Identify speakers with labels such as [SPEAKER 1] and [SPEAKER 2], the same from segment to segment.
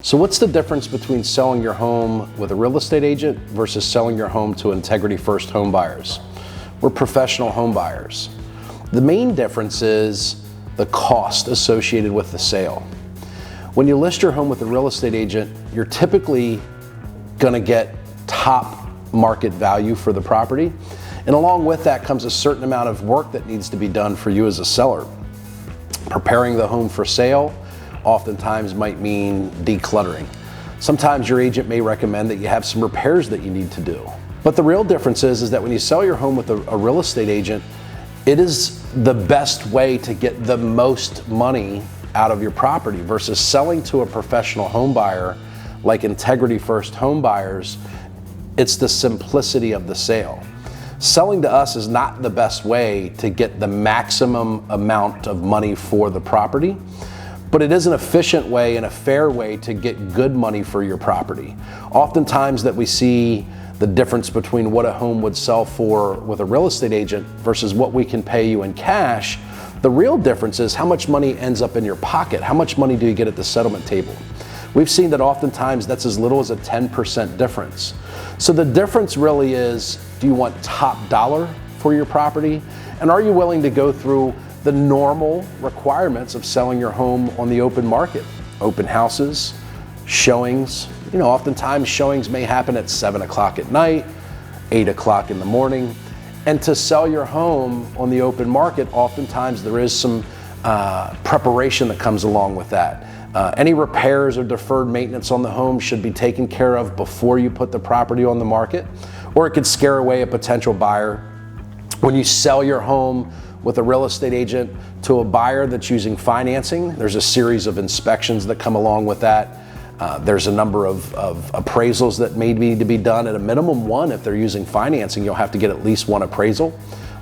[SPEAKER 1] So what's the difference between selling your home with a real estate agent versus selling your home to Integrity First home buyers? We're professional home buyers. The main difference is the cost associated with the sale. When you list your home with a real estate agent, you're typically gonna get top market value for the property. And along with that comes a certain amount of work that needs to be done for you as a seller. Preparing the home for sale oftentimes might mean decluttering. Sometimes your agent may recommend that you have some repairs that you need to do. But the real difference is that when you sell your home with a real estate agent, it is the best way to get the most money out of your property versus selling to a professional home buyer like Integrity First home buyers. It's the simplicity of the sale. Selling to us is not the best way to get the maximum amount of money for the property, but it is an efficient way and a fair way to get good money for your property. Oftentimes that we see the difference between what a home would sell for with a real estate agent versus what we can pay you in cash, the real difference is how much money ends up in your pocket. How much money do you get at the settlement table? We've seen that oftentimes that's as little as a 10% difference. So the difference really is, do you want top dollar for your property? And are you willing to go through the normal requirements of selling your home on the open market? Open houses, showings. You know, oftentimes showings may happen at 7 o'clock at night, 8 o'clock in the morning. And to sell your home on the open market, oftentimes there is some preparation that comes along with that. Any repairs or deferred maintenance on the home should be taken care of before you put the property on the market, or it could scare away a potential buyer. When you sell your home with a real estate agent to a buyer that's using financing, there's a series of inspections that come along with that. There's a number of appraisals that may need to be done. At a minimum one, if they're using financing, you'll have to get at least one appraisal.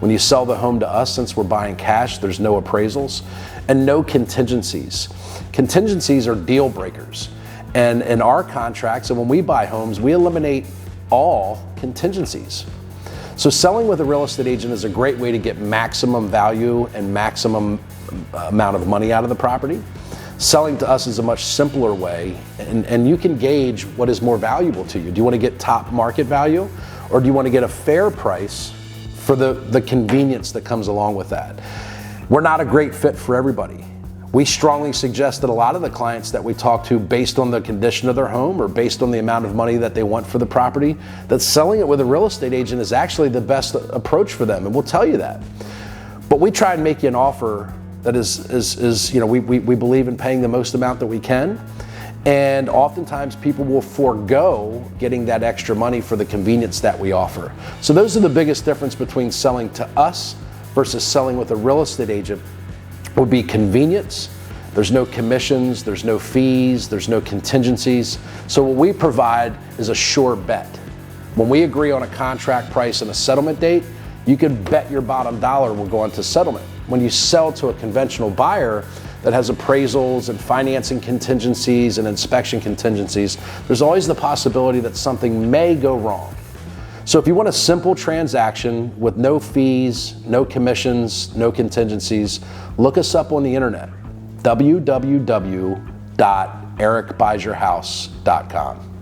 [SPEAKER 1] When you sell the home to us, since we're buying cash, there's no appraisals and no contingencies. Contingencies are deal breakers. And in our contracts, and when we buy homes, we eliminate all contingencies. So selling with a real estate agent is a great way to get maximum value and maximum amount of money out of the property. Selling to us is a much simpler way, and you can gauge what is more valuable to you. Do you want to get top market value, or do you want to get a fair price for the convenience that comes along with that? We're not a great fit for everybody. We strongly suggest that a lot of the clients that we talk to, based on the condition of their home or based on the amount of money that they want for the property, that selling it with a real estate agent is actually the best approach for them, and we'll tell you that. But we try and make you an offer that is you know, we believe in paying the most amount that we can, and oftentimes people will forego getting that extra money for the convenience that we offer. So those are the biggest difference between selling to us versus selling with a real estate agent. Would be convenience. There's no commissions, there's no fees, there's no contingencies. So what we provide is a sure bet. When we agree on a contract price and a settlement date, you can bet your bottom dollar we're going to settlement. When you sell to a conventional buyer that has appraisals and financing contingencies and inspection contingencies, there's always the possibility that something may go wrong. So if you want a simple transaction with no fees, no commissions, no contingencies, look us up on the internet, www.ericbuysyourhouse.com.